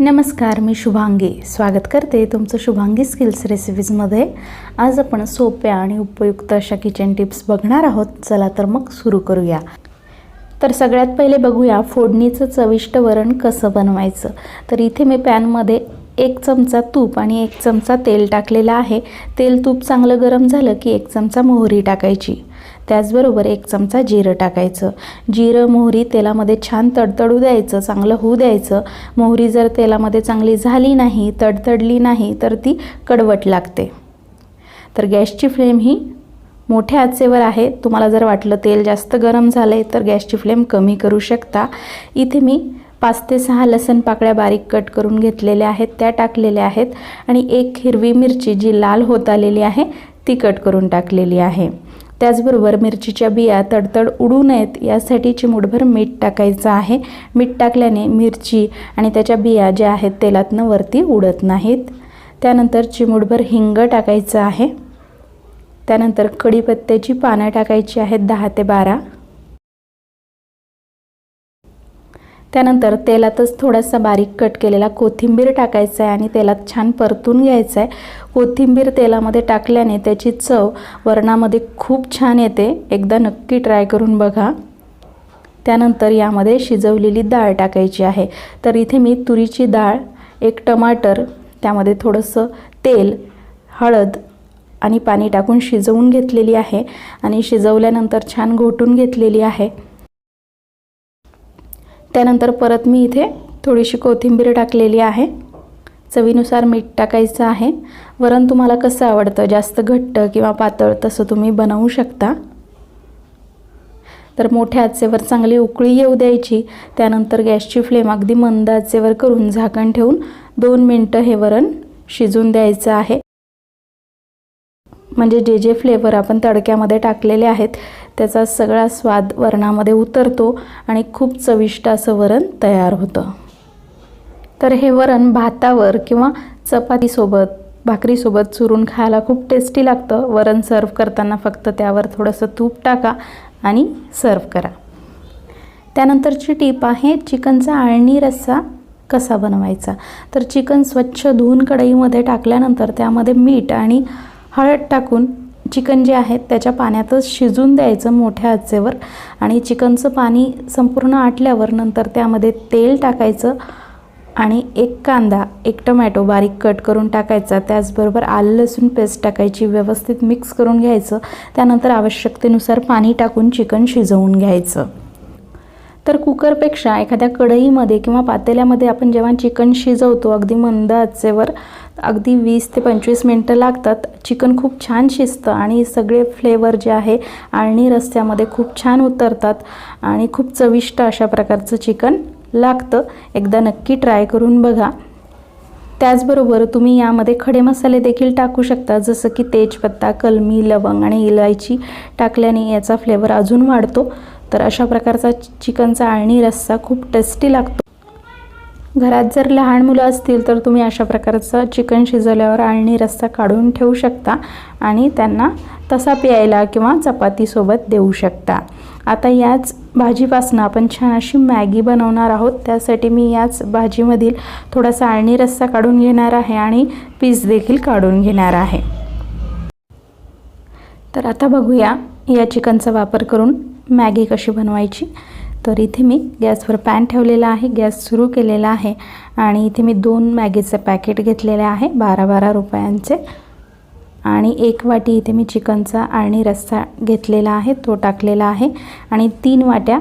नमस्कार, मी शुभांगी स्वागत करते तुमचं शुभांगी स्किल्स रेसिपीजमध्ये। आज आपण सोप्या आणि उपयुक्त अशा किचन टिप्स बघणार आहोत। चला तर मग सुरू करूया। तर सगळ्यात पहिले बघूया फोडणीचं चविष्ट वरण कसं बनवायचं। तर इथे मी पॅनमध्ये 1 चमचा तूप आणि 1 चमचा तेल टाकलेला आहे। तेल तूप चांगलं गरम झालं की 1 चमचा मोहरी टाकायची, त्याचबरोबर 1 चमचा जिरं टाकायचं। जिरं मोहरी तेलामध्ये छान तडतडू द्यायचं, चांगलं होऊ द्यायचं। मोहरी जर तेलामध्ये चांगली झाली नाही, तडतडली नाही तर ती कडवट लागते। तर गॅसची फ्लेम ही मोठ्या आचेवर आहे। तुम्हाला जर वाटलं तेल जास्त गरम झाले तर गॅसची फ्लेम कमी करू शकता। इथे मी 5 ते 6 लसूण पाकळ्या बारीक कट करून घेतलेल्या आहेत, त्या टाकलेल्या आहेत आणि 1 हिरवी मिरची जी लाल होत आलेली आहे ती कट करून टाकलेली आहे। त्याचबरोबर मिरचीच्या बिया तडतड उडू नयेत यासाठी चिमूटभर मीठ टाकायचं आहे। मीठ टाकल्याने मिरची आणि त्याच्या बिया ज्या आहेत तेलातनं वरती उडत नाहीत। त्यानंतर चिमूटभर हिंग टाकायचं आहे। त्यानंतर कढीपत्त्याची पानं टाकायची आहेत 10 ते 12। त्यानंतर तेलातच थोडासा बारीक कट केलेला कोथिंबीर टाकायचा आहे आणि तेलात छान परतून घ्यायचं आहे। कोथिंबीर तेलामध्ये टाकल्याने त्याची चव वरणामध्ये खूप छान येते, एकदा नक्की ट्राय करून बघा। त्यानंतर यामध्ये शिजवलेली डाळ टाकायची आहे। तर इथे मी तुरीची डाळ, 1 टमाटर, त्यामध्ये थोडंसं तेल, हळद आणि पाणी टाकून शिजवून घेतलेली आहे आणि शिजवल्यानंतर छान घोटून घेतलेली आहे। त्यानंतर परत मी इथे थोडीशी कोथिंबीर टाकलेली आहे। चवीनुसार मीठ टाकायचं आहे। वरण तुम्हाला कसं आवडतं, जास्त घट्ट किंवा पातळ, तसं तुम्ही बनवू शकता। तर मोठ्या आचेवर चांगली उकळी येऊ द्यायची। त्यानंतर गॅसची फ्लेम अगदी मंद आचेवर करून झाकण ठेवून 2 मिनिटं हे वरण शिजून द्यायचं आहे। म्हणजे जे फ्लेवर आपण तडक्यामध्ये टाकलेले आहेत त्याचा सगळा स्वाद वरणामध्ये उतरतो आणि खूप चविष्ट असं वरण तयार होतं। तर हे वरण भातावर किंवा चपातीसोबत, भाकरीसोबत चुरून खायला खूप टेस्टी लागतं। वरण सर्व करताना फक्त त्यावर थोडंसं तूप टाका आणि सर्व करा। त्यानंतरची टीप आहे चिकनचा आळणी रस्सा कसा बनवायचा। तर चिकन स्वच्छ धुवून कढईमध्ये टाकल्यानंतर त्यामध्ये मीठ आणि हळद टाकून चिकन जे आहे त्याच्या पाण्यातच शिजून द्यायचं मोठ्या आचेवर आणि चिकनचं पाणी संपूर्ण आटल्यावर नंतर त्यामध्ये तेल टाकायचं आणि 1 कांदा, 1 टोमॅटो बारीक कट करून टाकायचा। त्याचबरोबर आलं लसूण पेस्ट टाकायची, व्यवस्थित मिक्स करून घ्यायचं। त्यानंतर आवश्यकतेनुसार पाणी टाकून चिकन शिजवून घ्यायचं। तर कुकरपेक्षा एखाद्या कढईमध्ये किंवा पातेल्यामध्ये आपण जेव्हा चिकन शिजवतो अगदी मंद आचेवर, अगदी 20 ते 25 मिनिटं लागतात। चिकन खूप छान शिजतं आणि सगळे फ्लेवर जे आहे आळणी रस्स्यामध्ये खूप छान उतरतात आणि खूप चविष्ट अशा प्रकारचं चिकन लागतं। एकदा नक्की ट्राय करून बघा। त्याचबरोबर तुम्ही यामध्ये खडे मसाले देखील टाकू शकता, जसं की तेजपत्ता, कलमी, लवंग आणि इलायची टाकल्याने याचा फ्लेवर अजून वाढतो। तर अशा प्रकारचा चिकनचा आळणी रस्सा खूप टेस्टी लागतो। घरात जर लहान मुलं असतील तर तुम्ही अशा प्रकारचा चिकन शिजवल्यावर आळणी रस्सा काढून ठेवू शकता आणि त्यांना तसा प्यायला किंवा चपातीसोबत देऊ शकता। आता याच भाजीपासून आपण छान अशी मॅगी बनवणार आहोत। त्यासाठी मी याच भाजीमधील थोडासा आळणी रस्सा काढून घेणार आहे आणि पीस देखील काढून घेणार आहे। तर आता बघूया या चिकनचा वापर करून मॅगी कशी बनवायची। तर इथे मी गॅसवर पॅन ठेवलेला आहे, गॅस सुरू केलेला आहे आणि इथे मी 2 मॅगीचे पॅकेट घेतलेले आहे 12-12 रुपयांचे आणि 1 वाटी इथे मी चिकनचा आळणी रस्सा घेतलेला आहे, तो टाकलेला आहे आणि 3 वाट्या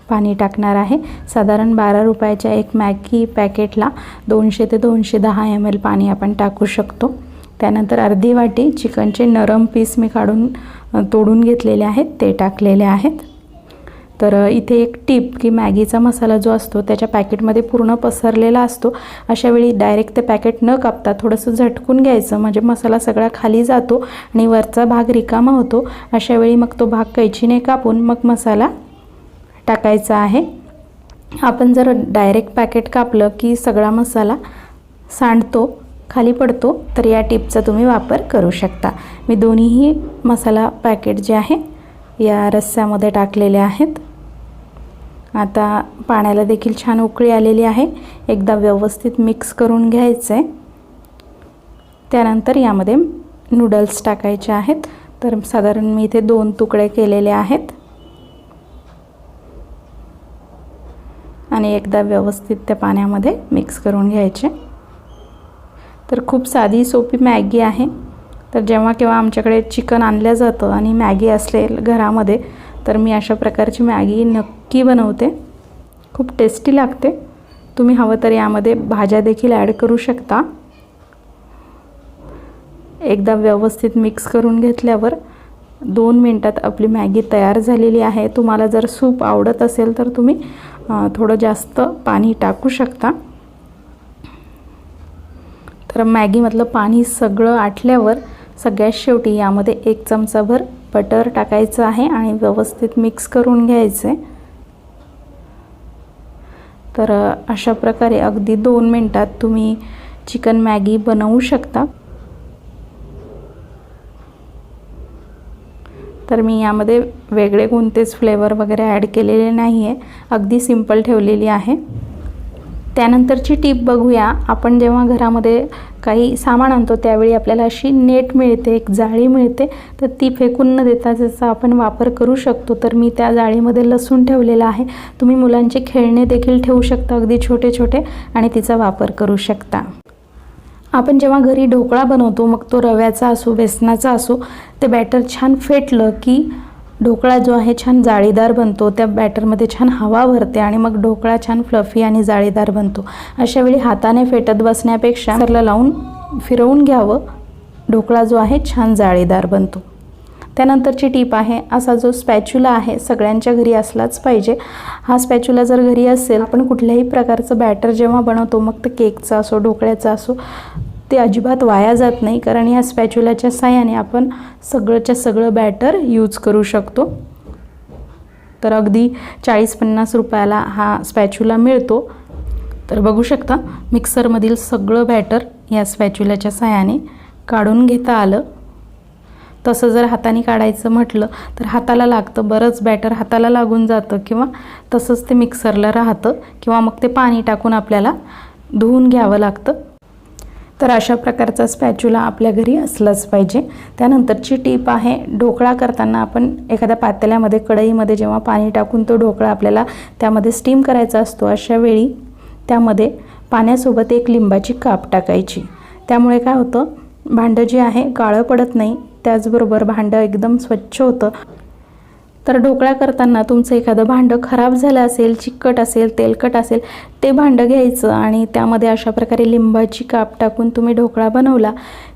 पाणी टाकणार आहे। साधारण 12 रुपयाच्या 1 मॅगी पॅकेटला 200 ते 210 ml पाणी आपण टाकू शकतो। त्यानंतर अर्धी वाटी चिकनचे नरम पीस मी तोडून घेतलेले आहेत, ते टाकलेले आहेत। तर इथे एक टिप की मॅगीचा मसाला जो असतो त्याच्या पॅकेटमध्ये पूर्ण पसरलेला असतो। अशा वेळी डायरेक्ट ते पॅकेट न कापता थोडंसं झटकून घ्यायचं, म्हणजे मसाला सगळा खाली जातो आणि वरचा भाग रिकामा होतो। अशा वेळी मग तो भाग कैचीने कापून मग मसाला टाकायचा आहे। आपण जर डायरेक्ट पॅकेट कापलं की सगळा मसाला सांडतो, खाली पडतो। तर या टिपचा तुम्ही वापर करू शकता। मी दोन्हीही मसाला पॅकेट जे आहे या रस्स्यामध्ये टाकलेले आहेत आता पाण्याला देखील छान उकळी आलेली आहे. एकदा व्यवस्थित मिक्स करून घ्यायचं आहे. त्यानंतर यामध्ये नूडल्स टाकायचे आहेत. तर साधारण मी इथे 2 तुकडे केलेले आहेत आणि एकदा व्यवस्थित त्या पाण्यामध्ये मिक्स करून घ्यायचे. तर खूप साधी सोपी मॅगी आहे. तर जेव्हा केव्हा आमच्याकडे चिकन आणलं जातं आणि मॅगी असेल घरामध्ये तर मी अशा प्रकारची मॅगी नक्की बनवते. खूप टेस्टी लागते. तुम्ही हवं तर यामध्ये भाज्या देखील ॲड करू शकता. एकदा व्यवस्थित मिक्स करून घेतल्यावर 2 मिनिटात आपली मॅगी तयार झालेली आहे. तुम्हाला जर सूप आवडत असेल तर तुम्ही थोडं जास्त पाणी टाकू शकता. तर मॅगीमधलं पाणी सगळं आटल्यावर सगळ्यात शेवटी यामध्ये 1 चमचाभर बटर टाकायचं आहे आणि व्यवस्थित मिक्स करून घ्यायचे. तर अशा प्रकारे अगदी 2 मिनिटात तुम्ही चिकन मॅगी बनवू शकता. तर मी यामध्ये वेगळे कोणतेच फ्लेवर वगैरे ॲड केलेले नाही आहे. अगदी सिंपल ठेवलेली आहे. त्यानंतरची टीप बघूया. आपण जेव्हा घरामध्ये काही सामान आणतो त्यावेळी आपल्याला अशी नेट मिळते, एक जाळी मिळते. तर ती फेकून न देता त्याचा आपण वापर करू शकतो. तर मी त्या जाळीमध्ये लसूण ठेवलेला आहे. तुम्ही मुलांचे खेळणे देखील ठेवू शकता अगदी छोटे छोटे आणि तिचा वापर करू शकता. आपण जेव्हा घरी ढोकळा बनवतो मग तो रव्याचा असो बेसनाचा असो ते बॅटर छान फेटलं की ढोकळा जो आहे छान जाळीदार बनतो. त्या बॅटरमध्ये छान हवा भरते आणि मग ढोकळा छान फ्लफी आणि जाळीदार बनतो. अशा वेळी हाताने फेटत बसण्यापेक्षा मिक्सरला लावून फिरवून घ्यावं. ढोकळा जो आहे छान जाळीदार बनतो. त्यानंतरची टीप आहे, असा जो स्पॅच्युला आहे सगळ्यांच्या घरी असलाच पाहिजे. हा स्पॅच्युला जर घरी असेल, आपण कुठल्याही प्रकारचं बॅटर जेव्हा बनवतो मग ते केकचा असो ढोकळ्याचा असो ते अजिबात वाया जात नाही. कारण या स्पॅच्युलाच्या साहाय्याने आपण सगळंच्या सगळं बॅटर यूज करू शकतो. तर अगदी 40-50 रुपयाला हा स्पॅच्युला मिळतो. तर बघू शकता मिक्सरमधील सगळं बॅटर या स्पॅच्युलाच्या साहाय्याने काढून घेता आलं. तसं जर हाताने काढायचं म्हटलं तर हाताला लागतं, बरंच बॅटर हाताला लागून जातं किंवा तसंच ते मिक्सरला राहतं किंवा मग ते पाणी टाकून आपल्याला धुवून घ्यावं लागतं. तर अशा प्रकारचा स्पॅच्युला आपल्या घरी असलाच पाहिजे. त्यानंतरची टीप आहे, ढोकळा करताना आपण एखाद्या पातेल्यामध्ये कढईमध्ये जेव्हा पाणी टाकून तो ढोकळा आपल्याला त्यामध्ये स्टीम करायचा असतो अशा वेळी त्यामध्ये पाण्यासोबत 1 लिंबाची काप टाकायची. त्यामुळे काय होतं, भांडं जे आहे काळं पडत नाही. त्याचबरोबर भांडं एकदम स्वच्छ होतं. तर ढोकळा करताना तुमचं एखादं भांडं खराब झालं असेल, चिकट असेल, तेलकट असेल, ते भांडं घ्यायचं आणि त्यामध्ये अशा प्रकारे लिंबाची काप टाकून तुम्ही ढोकळा बनवला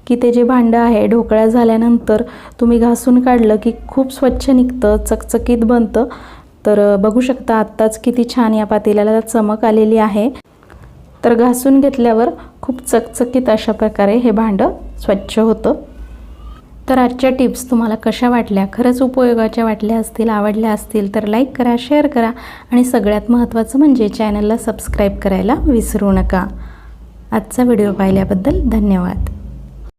की ते जे भांडं आहे ढोकळा झाल्यानंतर तुम्ही घासून काढलं की खूप स्वच्छ निघतं, चकचकीत बनतं. तर बघू शकता आत्ताच किती छान या पातेल्याला चमक आलेली आहे. तर घासून घेतल्यावर खूप चकचकीत अशा प्रकारे हे भांडं स्वच्छ होतं. तर आजच्या टिप्स तुम्हाला कशा वाटल्या, खरंच उपयोगाच्या वाटल्या असतील, आवडल्या असतील तर लाईक करा, शेअर करा आणि सगळ्यात महत्त्वाचं म्हणजे चॅनलला सबस्क्राईब करायला विसरू नका. आजचा व्हिडिओ पाहिल्याबद्दल धन्यवाद.